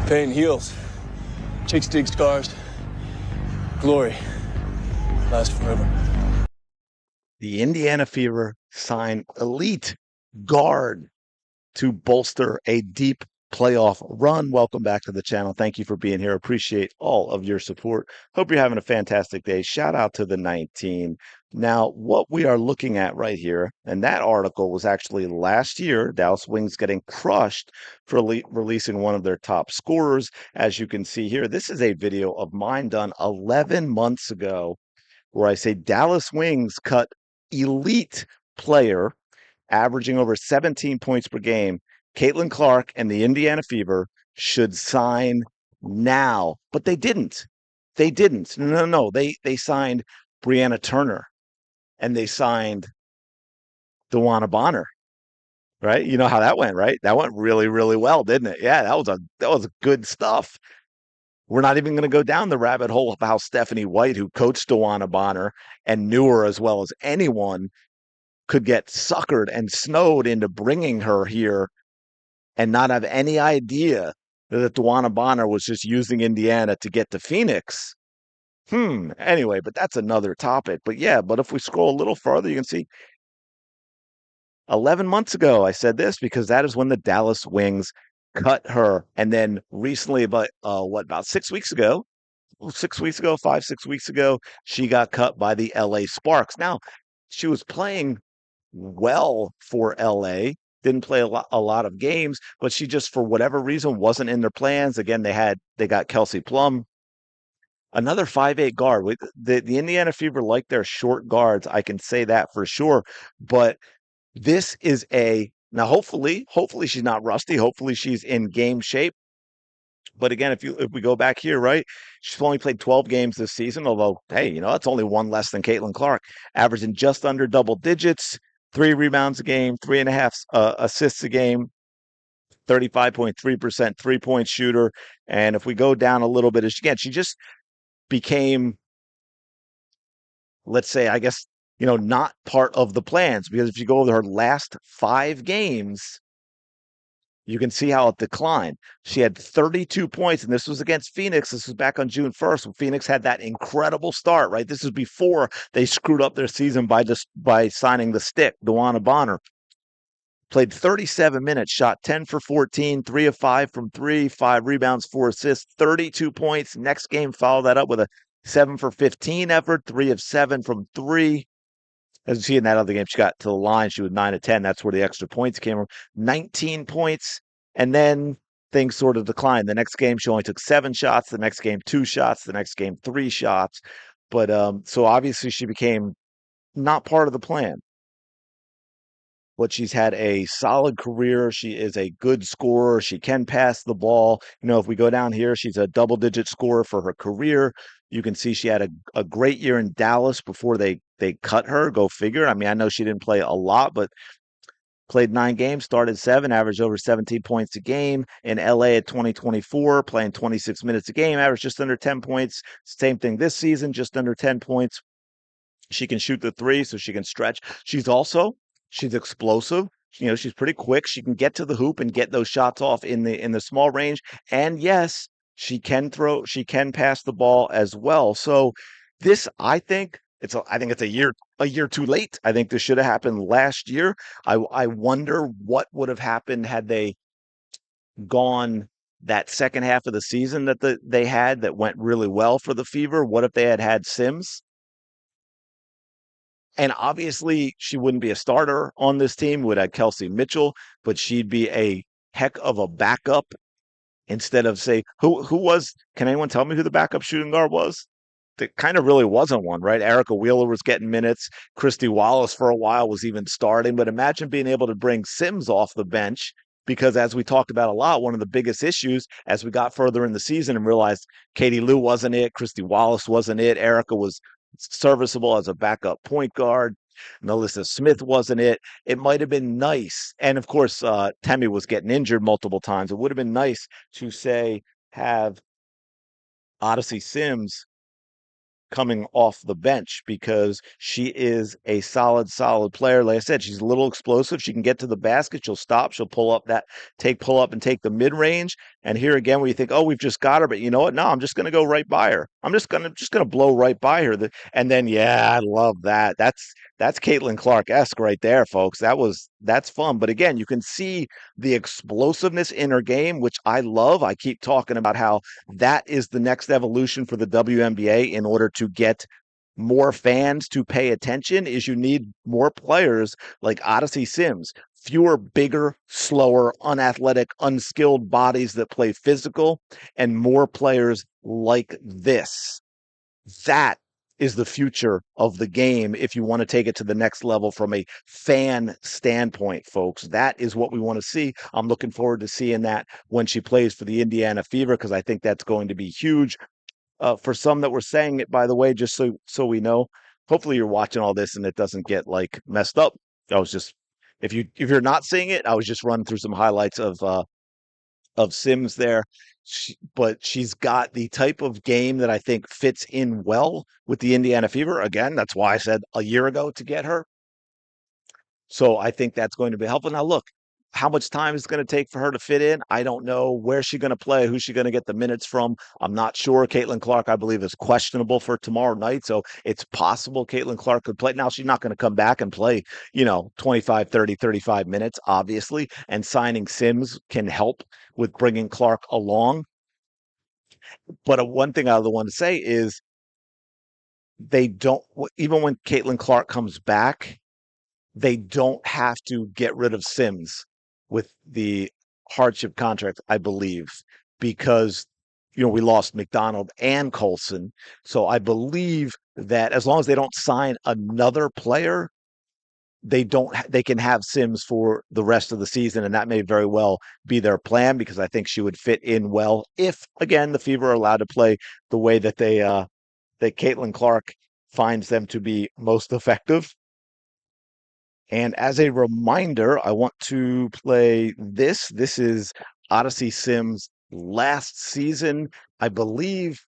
Pain heals. Chicks dig scars. Glory lasts forever. The Indiana Fever signed elite guard to bolster a deep playoff run. Welcome back to the channel. Thank you for being here. Appreciate all of your support. Hope you're having a fantastic day. Shout out to the 19. Now, what we are looking at right here, and that article was actually last year, Dallas Wings getting crushed for releasing one of their top scorers. As you can see here, this is a video of mine done 11 months ago where I say Dallas Wings cut elite player averaging over 17 points per game. Caitlin Clark and the Indiana Fever should sign now, but they didn't. They didn't. No. They signed Brianna Turner and they signed DeWanna Bonner. Right? You know how that went, right? That went really, really well, didn't it? Yeah, that was good stuff. We're not even going to go down the rabbit hole of how Stephanie White, who coached DeWanna Bonner and knew her as well as anyone, could get suckered and snowed into bringing her here and not have any idea that DeWanna Bonner was just using Indiana to get to Phoenix. Anyway, but that's another topic. But yeah, but if we scroll a little further, you can see 11 months ago, I said this because that is when the Dallas Wings cut her. And then recently, about 6 weeks ago, 6 weeks ago, 6 weeks ago, she got cut by the LA Sparks. Now, she was playing well for LA, didn't play a lot of games, but she just, for whatever reason, wasn't in their plans. Again, they got Kelsey Plum, another 5'8" guard. The Indiana Fever like their short guards. I can say that for sure. But this is now hopefully she's not rusty. Hopefully she's in game shape. But again, if we go back here, right, she's only played 12 games this season, although, hey, that's only one less than Caitlin Clark, averaging just under double digits, 3 rebounds a game, 3.5 assists a game, 35.3% three-point shooter. And if we go down a little bit, again, she just became, let's say, I guess, not part of the plans, because if you go over her last 5 games, you can see how it declined. She had 32 points, and this was against Phoenix. This was back on June 1st when Phoenix had that incredible start, right? This is before they screwed up their season by signing the stick, DeWanna Bonner. Played 37 minutes, shot 10 for 14, 3 of 5 from 3, 5 rebounds, 4 assists, 32 points. Next game, followed that up with a 7 for 15 effort, 3 of 7 from 3. As you see in that other game, she got to the line. She was 9 of 10. That's where the extra points came from. 19 points. And then things sort of declined. The next game, she only took 7 shots. The next game, 2 shots. The next game, 3 shots. But so obviously she became not part of the plan. But she's had a solid career. She is a good scorer. She can pass the ball. If we go down here, she's a double-digit scorer for her career. You can see she had a great year in Dallas before they cut her. Go figure. I mean, I know she didn't play a lot, but played 9 games, started 7, averaged over 17 points a game. In LA at 2024, playing 26 minutes a game, averaged just under 10 points. Same thing this season, just under 10 points. She can shoot the 3, so she can stretch. She's explosive. She's pretty quick. She can get to the hoop and get those shots off in the small range. And yes, she can pass the ball as well. So this, I think it's a year too late. I think this should have happened last year. I wonder what would have happened had they gone that second half of the season that they had that went really well for the Fever. What if they had Sims? And obviously, she wouldn't be a starter on this team. Would have Kelsey Mitchell, but she'd be a heck of a backup instead of, say, who was? Can anyone tell me who the backup shooting guard was? There kind of really wasn't one, right? Erica Wheeler was getting minutes. Christy Wallace for a while was even starting. But imagine being able to bring Sims off the bench, because as we talked about a lot, one of the biggest issues as we got further in the season and realized Katie Lou wasn't it, Christy Wallace wasn't it, Erica was serviceable as a backup point guard, Melissa Smith wasn't it. It might have been nice. And of course, Temi was getting injured multiple times. It would have been nice to, say, have Odyssey Sims coming off the bench, because she is a solid player. Like I said, she's a little explosive. She can get to the basket. She'll stop. She'll pull up and take the mid range. And here again, where you think, oh, we've just got her, but you know what? No, I'm just going to go right by her. I'm just gonna blow right by her. And then, yeah, I love that. That's Caitlin Clark-esque right there, folks. That's fun. But again, you can see the explosiveness in her game, which I love. I keep talking about how that is the next evolution for the WNBA in order to get more fans to pay attention is you need more players like Odyssey Sims, fewer, bigger, slower, unathletic, unskilled bodies that play physical, and more players like this. That is the future of the game if you want to take it to the next level from a fan standpoint, folks. That is what we want to see. I'm looking forward to seeing that when she plays for the Indiana Fever because I think that's going to be huge. For some that were saying it, by the way, just so we know, hopefully you're watching all this and it doesn't get like messed up. I was just if you're not seeing it, I was just running through some highlights of Sims there. But she's got the type of game that I think fits in well with the Indiana Fever. Again, that's why I said a year ago to get her. So I think that's going to be helpful. Now, look, how much time is it going to take for her to fit in? I don't know. Where's she going to play? Who's she going to get the minutes from? I'm not sure. Caitlin Clark, I believe, is questionable for tomorrow night. So it's possible Caitlin Clark could play. Now, she's not going to come back and play, 25, 30, 35 minutes, obviously. And signing Sims can help with bringing Clark along. But one thing I want to say is they don't, even when Caitlin Clark comes back, they don't have to get rid of Sims with the hardship contract, I believe, because we lost McDonald and Colson. So I believe that as long as they don't sign another player, they can have Sims for the rest of the season, and that may very well be their plan because I think she would fit in well if again the Fever are allowed to play the way that that Caitlin Clark finds them to be most effective. And as a reminder, I want to play this. This is Odyssey Sims last season. I believe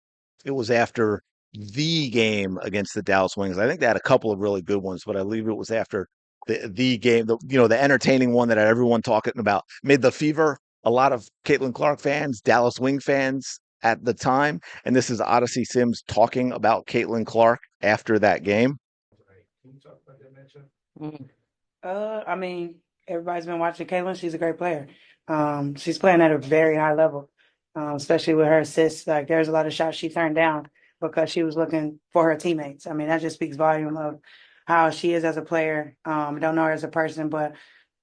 it was after the game against the Dallas Wings. I think they had a couple of really good ones, but I believe it was after the game, the entertaining one that had everyone talking about. Made the Fever a lot of Caitlin Clark fans, Dallas Wing fans at the time. And this is Odyssey Sims talking about Caitlin Clark after that game. Mm. I mean, everybody's been watching Caitlin. She's a great player. She's playing at a very high level, especially with her assists. Like, there's a lot of shots she turned down because she was looking for her teammates. I mean, that just speaks volume of how she is as a player. I don't know her as a person, but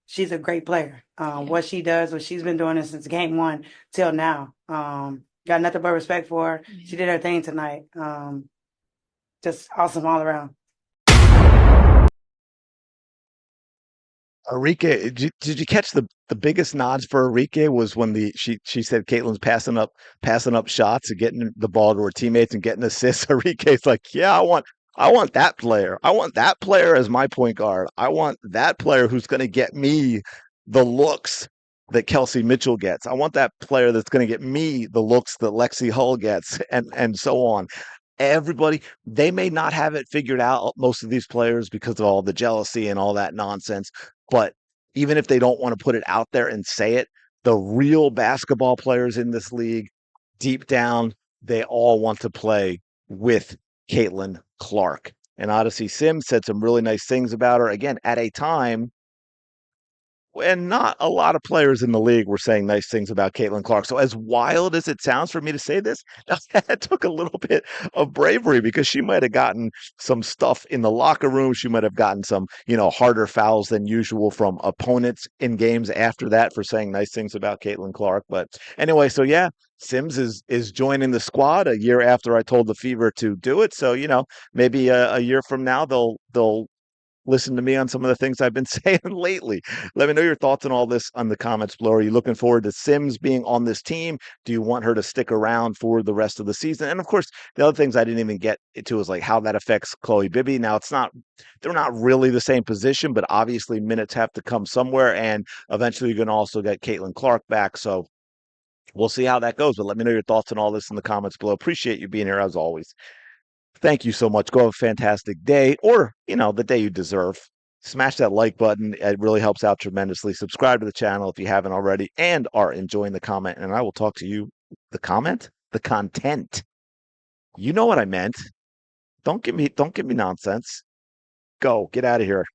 she's a great player. What she does, what she's been doing since game one till now. Got nothing but respect for her. She did her thing tonight. Just awesome all around. Enrique, did you catch the biggest nods for Enrique was when she said Caitlin's passing up shots and getting the ball to her teammates and getting assists. Enrique's like, yeah, I want that player. I want that player as my point guard. I want that player who's going to get me the looks that Kelsey Mitchell gets. I want that player that's going to get me the looks that Lexi Hull gets, and so on. Everybody, they may not have it figured out, most of these players, because of all the jealousy and all that nonsense. But even if they don't want to put it out there and say it, the real basketball players in this league, deep down, they all want to play with Caitlin Clark. And Odyssey Sims said some really nice things about her, again, at a time and not a lot of players in the league were saying nice things about Caitlin Clark. So as wild as it sounds for me to say this, that took a little bit of bravery because she might have gotten some stuff in the locker room. She might have gotten some, harder fouls than usual from opponents in games after that for saying nice things about Caitlin Clark. But anyway, so yeah, Sims is joining the squad a year after I told the Fever to do it. So, maybe a year from now they'll listen to me on some of the things I've been saying lately. Let me know your thoughts on all this on the comments below. Are you looking forward to Sims being on this team? Do you want her to stick around for the rest of the season? And of course, the other things I didn't even get to is like how that affects Chloe Bibby. Now they're not really the same position, but obviously minutes have to come somewhere. And eventually you're going to also get Caitlin Clark back. So we'll see how that goes. But let me know your thoughts on all this in the comments below. Appreciate you being here as always. Thank you so much. Go have a fantastic day or, the day you deserve. Smash that like button. It really helps out tremendously. Subscribe to the channel if you haven't already and are enjoying the comment. And I will talk to you. The comment? The content. You know what I meant. Don't give me nonsense. Go. Get out of here.